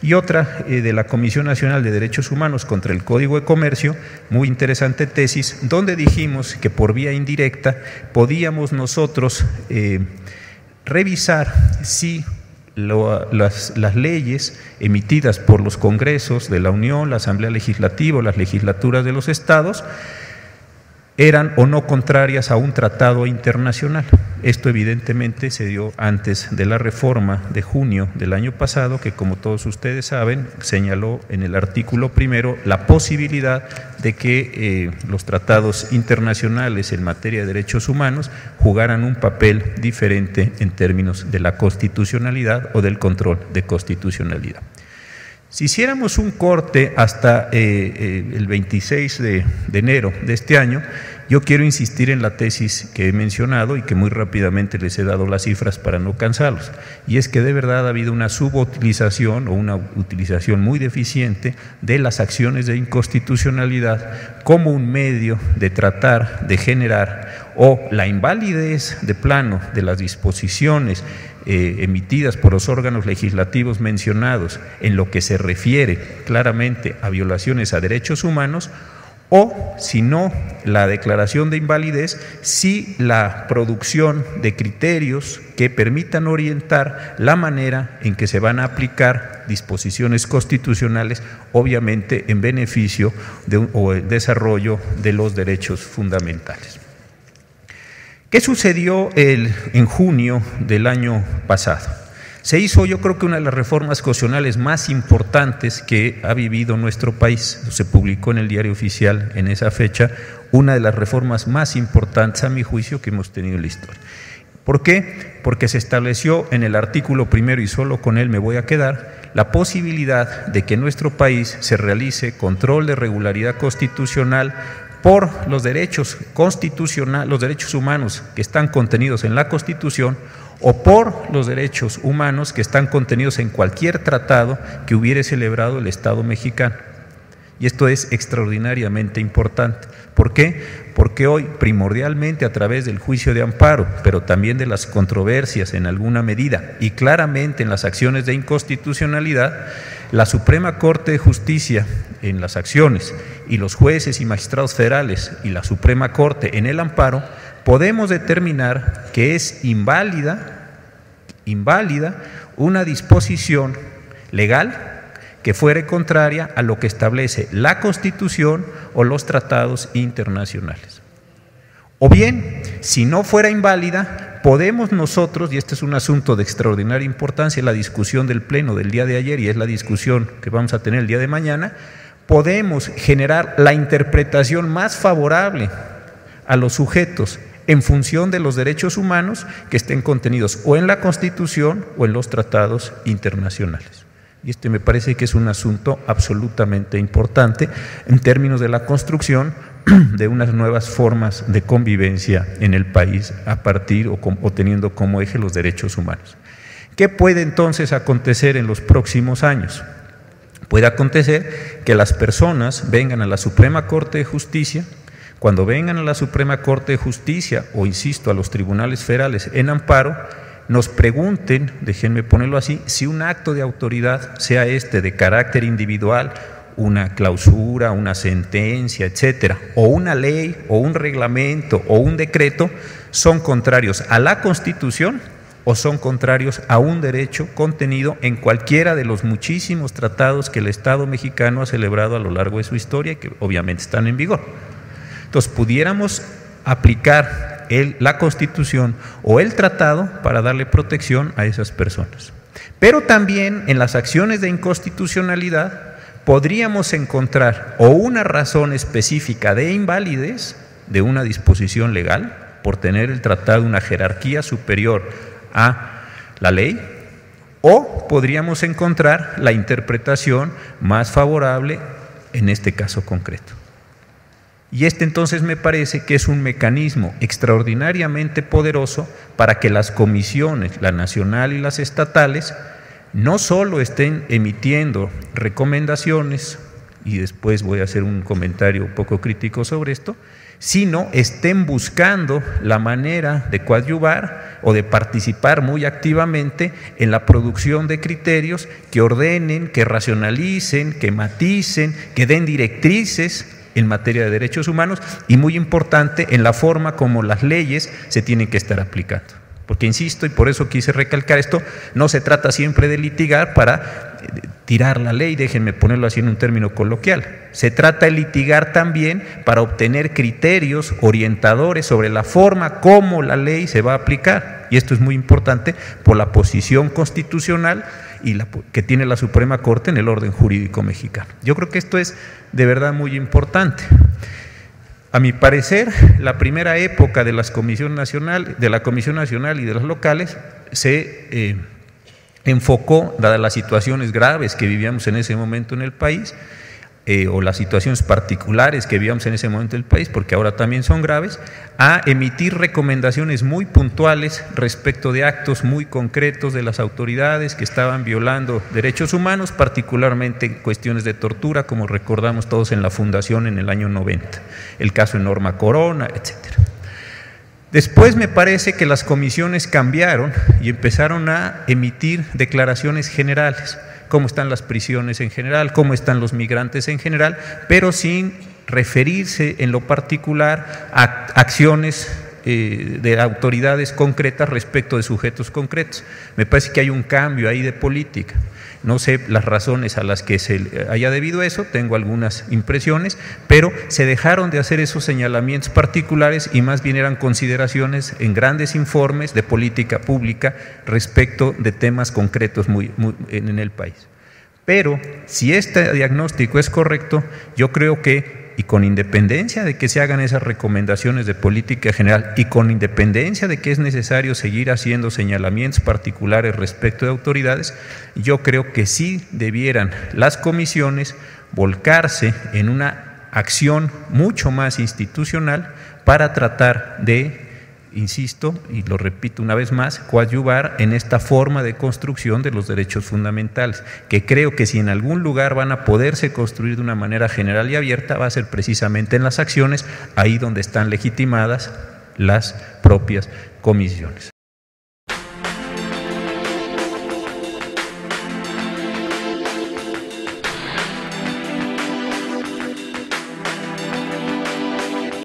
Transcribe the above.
y otra de la Comisión Nacional de Derechos Humanos contra el Código de Comercio, muy interesante tesis, donde dijimos que por vía indirecta podíamos nosotros revisar si las leyes emitidas por los congresos de la Unión, la Asamblea Legislativa o las legislaturas de los estados eran o no contrarias a un tratado internacional. Esto evidentemente se dio antes de la reforma de junio del año pasado, que como todos ustedes saben, señaló en el artículo primero la posibilidad de que los tratados internacionales en materia de derechos humanos jugaran un papel diferente en términos de la constitucionalidad o del control de constitucionalidad. Si hiciéramos un corte hasta el 26 de enero de este año, yo quiero insistir en la tesis que he mencionado y que muy rápidamente les he dado las cifras para no cansarlos, y es que de verdad ha habido una subutilización o una utilización muy deficiente de las acciones de inconstitucionalidad como un medio de tratar de generar o la invalidez de plano de las disposiciones emitidas por los órganos legislativos mencionados en lo que se refiere claramente a violaciones a derechos humanos, o, si no, la declaración de invalidez, si la producción de criterios que permitan orientar la manera en que se van a aplicar disposiciones constitucionales, obviamente en beneficio o el desarrollo de los derechos fundamentales. ¿Qué sucedió en junio del año pasado? Se hizo, yo creo que una de las reformas constitucionales más importantes que ha vivido nuestro país. Se publicó en el Diario Oficial en esa fecha, una de las reformas más importantes, a mi juicio, que hemos tenido en la historia. ¿Por qué? Porque se estableció en el artículo primero, y solo con él me voy a quedar, la posibilidad de que en nuestro país se realice control de regularidad constitucional por los derechos constitucionales, los derechos humanos que están contenidos en la Constitución, o por los derechos humanos que están contenidos en cualquier tratado que hubiere celebrado el Estado mexicano. Y esto es extraordinariamente importante. ¿Por qué? Porque hoy, primordialmente a través del juicio de amparo, pero también de las controversias en alguna medida y claramente en las acciones de inconstitucionalidad, la Suprema Corte de Justicia en las acciones y los jueces y magistrados federales y la Suprema Corte en el amparo, podemos determinar que es inválida una disposición legal que fuere contraria a lo que establece la Constitución o los tratados internacionales. O bien, si no fuera inválida, podemos nosotros, y este es un asunto de extraordinaria importancia, la discusión del Pleno del día de ayer y es la discusión que vamos a tener el día de mañana, podemos generar la interpretación más favorable a los sujetos en función de los derechos humanos que estén contenidos o en la Constitución o en los tratados internacionales. Y este me parece que es un asunto absolutamente importante en términos de la construcción de unas nuevas formas de convivencia en el país a partir o teniendo como eje los derechos humanos. ¿Qué puede entonces acontecer en los próximos años? Puede acontecer que las personas vengan a la Suprema Corte de Justicia. Cuando vengan a la Suprema Corte de Justicia o, insisto, a los tribunales federales en amparo, nos pregunten, déjenme ponerlo así, si un acto de autoridad, sea este de carácter individual, una clausura, una sentencia, etcétera, o una ley, o un reglamento, o un decreto, son contrarios a la Constitución o son contrarios a un derecho contenido en cualquiera de los muchísimos tratados que el Estado mexicano ha celebrado a lo largo de su historia y que obviamente están en vigor. Entonces, pudiéramos aplicar la Constitución o el tratado para darle protección a esas personas. Pero también en las acciones de inconstitucionalidad podríamos encontrar o una razón específica de invalidez de una disposición legal por tener el tratado una jerarquía superior a la ley, o podríamos encontrar la interpretación más favorable en este caso concreto. Y este entonces me parece que es un mecanismo extraordinariamente poderoso para que las comisiones, la nacional y las estatales, no solo estén emitiendo recomendaciones, y después voy a hacer un comentario un poco crítico sobre esto, sino estén buscando la manera de coadyuvar o de participar muy activamente en la producción de criterios que ordenen, que racionalicen, que maticen, que den directrices en materia de derechos humanos y, muy importante, en la forma como las leyes se tienen que estar aplicando. Porque insisto, y por eso quise recalcar esto, no se trata siempre de litigar para tirar la ley, déjenme ponerlo así en un término coloquial. Se trata de litigar también para obtener criterios orientadores sobre la forma como la ley se va a aplicar. Y esto es muy importante por la posición constitucional y que tiene la Suprema Corte en el orden jurídico mexicano. Yo creo que esto es de verdad muy importante. A mi parecer, la primera época de la Comisión Nacional y de las locales se enfocó, dadas las situaciones graves que vivíamos en ese momento en el país, o las situaciones particulares que vivíamos en ese momento en el país, porque ahora también son graves, a emitir recomendaciones muy puntuales respecto de actos muy concretos de las autoridades que estaban violando derechos humanos, particularmente cuestiones de tortura, como recordamos todos en la Fundación en el año 90, el caso de Norma Corona, etcétera. Después me parece que las comisiones cambiaron y empezaron a emitir declaraciones generales, cómo están las prisiones en general, cómo están los migrantes en general, pero sin referirse en lo particular a acciones de autoridades concretas respecto de sujetos concretos. Me parece que hay un cambio ahí de política. No sé las razones a las que se haya debido eso, tengo algunas impresiones, pero se dejaron de hacer esos señalamientos particulares y más bien eran consideraciones en grandes informes de política pública respecto de temas concretos en el país. Pero si este diagnóstico es correcto, yo creo que, y con independencia de que se hagan esas recomendaciones de política general y con independencia de que es necesario seguir haciendo señalamientos particulares respecto de autoridades, yo creo que sí debieran las comisiones volcarse en una acción mucho más institucional para tratar de, insisto, y lo repito una vez más, coadyuvar en esta forma de construcción de los derechos fundamentales, que creo que si en algún lugar van a poderse construir de una manera general y abierta, va a ser precisamente en las acciones, ahí donde están legitimadas las propias comisiones.